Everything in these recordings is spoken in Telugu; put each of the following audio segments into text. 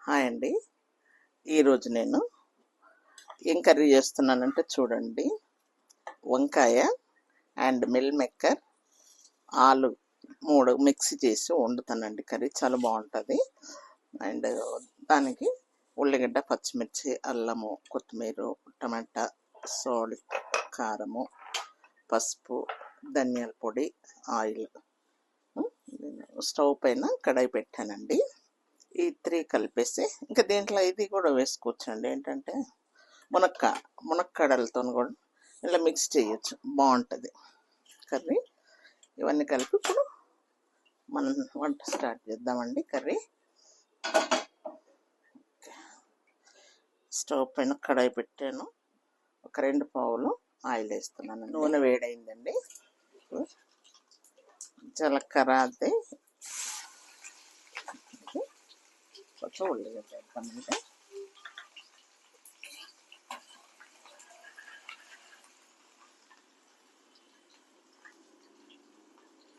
హాయ్ అండి. ఈరోజు నేను ఏం కర్రీ చేస్తున్నానంటే చూడండి, వంకాయ అండ్ మిల్ మేకర్ ఆలు 3 మిక్స్ చేసి వండుతానండి. కర్రీ చాలా బాగుంటుంది. అండ్ దానికి ఉల్లిగడ్డ, పచ్చిమిర్చి, అల్లము, కొత్తిమీర, టమాటా, సాల్ట్, కారము, పసుపు, ధనియాల పొడి, ఆయిల్. స్టవ్ పైన కడాయి పెట్టానండి. ఈ 3 కలిపేసి ఇంకా దీంట్లో ఇది కూడా వేసుకోవచ్చండి. ఏంటంటే మునక్కాడలతో కూడా ఇలా మిక్స్ చేయొచ్చు, బాగుంటుంది కర్రీ. ఇవన్నీ కలిపి ఇప్పుడు మనం వంట స్టార్ట్ చేద్దామండి. కర్రీ స్టవ్ పైన కడాయి పెట్టాను. ఒక 2 పావులు ఆయిల్ వేస్తున్నాను. నూనె వేడైందండి. జీలకర్ర అది కొంచెం ఉల్లిగడ్డ వేద్దామంటే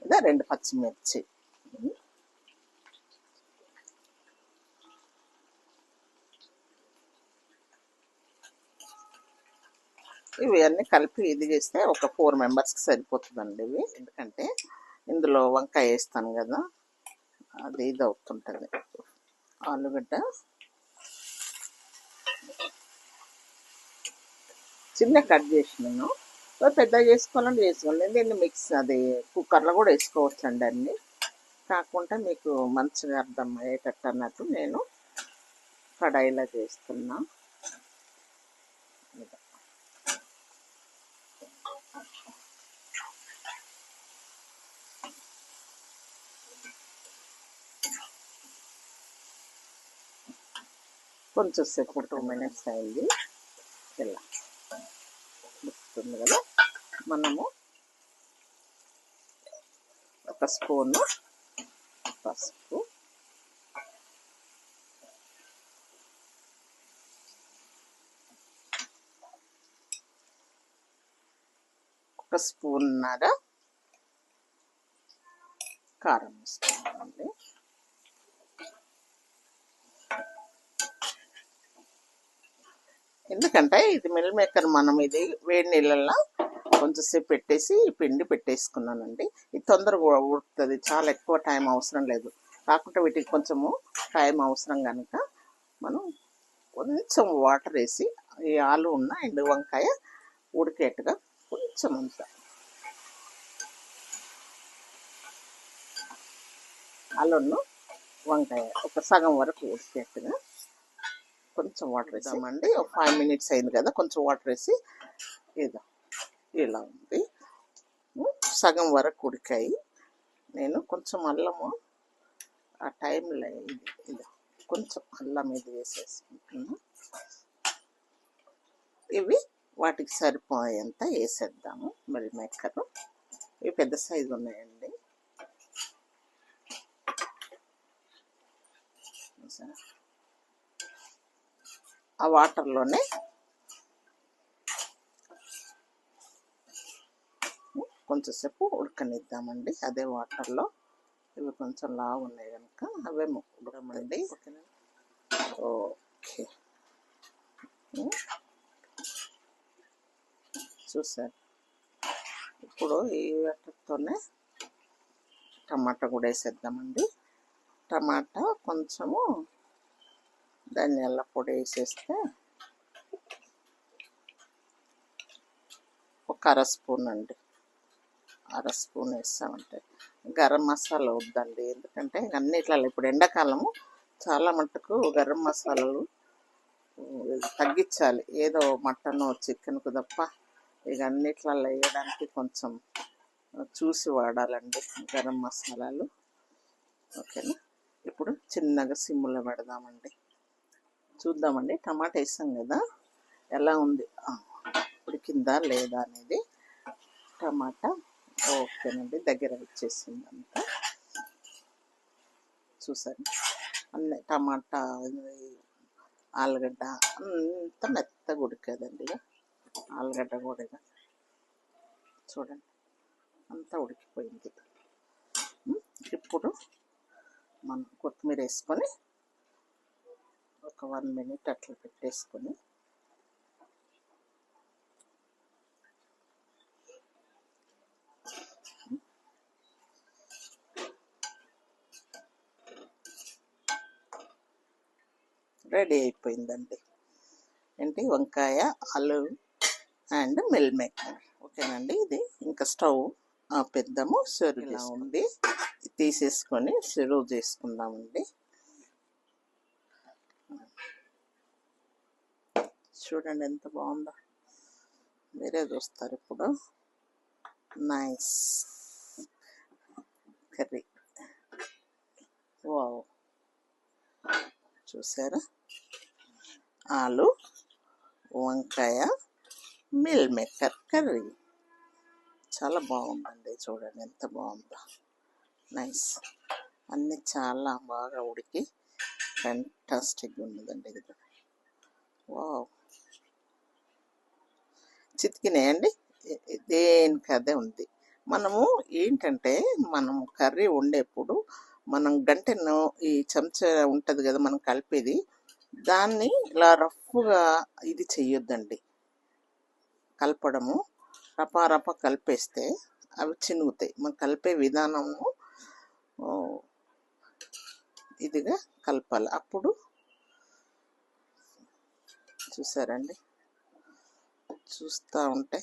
ఇదా 2 పచ్చిమిర్చి. ఇవి అన్నీ కలిపి ఇది చేస్తే ఒక 4 మెంబర్స్కి సరిపోతుందండి ఇవి. ఎందుకంటే ఇందులో వంకాయ వేస్తాను కదా, అది ఇది అవుతుంటుంది. ఆలుగడ్డ చిన్న కట్ చేసినాను. పెద్దగా చేసుకోవాలని చేసుకోవాలి. దీన్ని మిక్స్ అది కుక్కర్లో కూడా వేసుకోవచ్చు అండి అన్నీ. కాకుండా మీకు మంచిగా అర్థం అయ్యేటట్టు అన్నట్టు నేను కడాయిలో చేస్తున్నా. కొంచెం సేపు 2 మినిట్స్ అయింది. ఇలా వస్తుంది కదా, మనము ఒక స్పూను పసుపు, ఒక స్పూన్నర కారం వేసుకోవాలండి. ఎందుకంటే ఇది మిల్ మేకర్ మనం ఇది వేడి నీళ్ళల్లో కొంచెంసేపు పెట్టేసి పిండి పెట్టేసుకున్నానండి. ఇది తొందరగా ఉడుకుతుంది, చాలా ఎక్కువ టైం అవసరం లేదు. కాకుంటే వీటికి కొంచెము టైం అవసరం కనుక మనం కొంచెం వాటర్ వేసి ఈ ఆలు ఉన్న అండ్ వంకాయ ఉడికేట్టుగా కొంచెం అంత ఆలును వంకాయ ఒక సగం వరకు ఉడికేట్టుగా కొంచెం వాటర్ వేసామండి. ఒక 5 మినిట్స్ అయింది కదా, కొంచెం వాటర్ వేసి ఇదా ఇలా ఉంది. సగం వరకు ఉడికాయి. నేను కొంచెం అల్లము ఆ టైంలో ఇది కొంచెం అల్లం ఇది వేసేసుకుంటున్నా. ఇవి వాటికి సరిపోయేంత వేసేద్దాము. మిల్ మేకర్ ఇవి పెద్ద సైజు ఉన్నాయండి. ఆ వాటర్లోనే కొంచెంసేపు ఉడకనిద్దామండి. అదే వాటర్లో ఇవి కొంచెం లావు ఉన్నాయి కనుక అవే ఉడకమండి. ఓకే, చూసారు. ఇప్పుడు ఈ వాటర్తోనే టమాటా కూడా వేసేద్దామండి. టమాటా కొంచెము ధనియాల పొడి వేసేస్తే ఒక అర స్పూన్ అండి, అర స్పూన్ వేస్తామంటే. గరం మసాలా వద్దండి, ఎందుకంటే అన్నిట్లలో ఇప్పుడు ఎండాకాలము చాలా మట్టుకు గరం మసాలాలు తగ్గించాలి. ఏదో మటన్ చికెన్కు తప్ప ఇక అన్నిట్లలో వేయడానికి కొంచెం చూసి వాడాలండి గరం మసాలాలు. ఓకేనా, ఇప్పుడు చిన్నగా సిమ్లో పెడదామండి. చూద్దామండి, టమాటా వేసాం కదా ఎలా ఉంది, ఉడికిందా లేదా అనేది. టమాటా ఓకేనండి, దగ్గర వచ్చేసింది అంతా. చూసాను అన్నీ టమాటా ఆలుగడ్డ అంత మెత్తగా ఉడికేదండి. ఆలుగడ్డ కూడా చూడండి అంతా ఉడికిపోయింది. ఇప్పుడు మనం కొత్తిమీర వేసుకొని ఒక 1 minute అట్లా పెట్టేసుకొని రెడీ అయిపోయిందండి. ఏంటి వంకాయ, ఆలు అండ్ మిల్ మేకర్. ఓకేనండి. ఇది ఇంకా స్టవ్ ఆపేద్దాము. సర్వ్ ఇలా ఉంది, తీసేసుకొని సర్వ్ చేసుకుందామండి. చూడండి ఎంత బాగుందో, మీరే చూస్తారు ఇప్పుడు. Nice curry. వావ్, చూసారా? ఆలు వంకాయ మిల్ మేకర్ కర్రీ చాలా బాగుందండి. చూడండి ఎంత బాగుందో. నైస్. అన్నీ చాలా బాగా ఉడికి ఫ్యాంటాస్టిక్గా ఉన్నదండి ఇది. వావ్, చితికినాయండి. దేనికి అదే ఉంది. మనము ఏంటంటే మనం కర్రీ వండేప్పుడు మనం గంటెను ఈ చెంచా ఉంటుంది కదా మనం కలిపేది, దాన్ని ఇలా రఫ్గా ఇది చెయ్యొద్దండి. కలపడము రపా కలిపేస్తే అవి చినుగుతాయి. మనం కలిపే విధానము ఇదిగా కలపాలి. అప్పుడు చూసారండి, చూస్తూ ఉంటే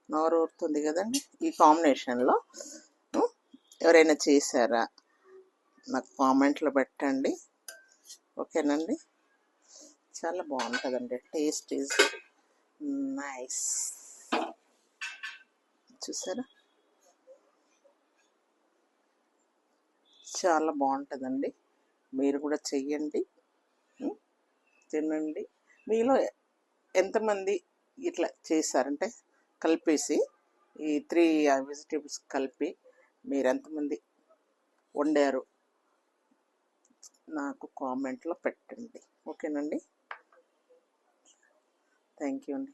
నోరు ఊరుతుంది కదండి. ఈ కాంబినేషన్లో ఎవరైనా చేశారా నాకు కామెంట్లో పెట్టండి. ఓకేనండి. చాలా బాగుంటుందండి. Taste is nice. చూసారా, చాలా బాగుంటుందండి. మీరు కూడా చెయ్యండి, తినండి. మీలో ఎంతమంది ఇట్లా చేశారంటే కలిపేసి ఈ 3 వెజిటేబుల్స్ కలిపి మీరు ఎంతమంది వండారు నాకు కామెంట్లో పెట్టండి. ఓకేనండి. థ్యాంక్ యూ అండి.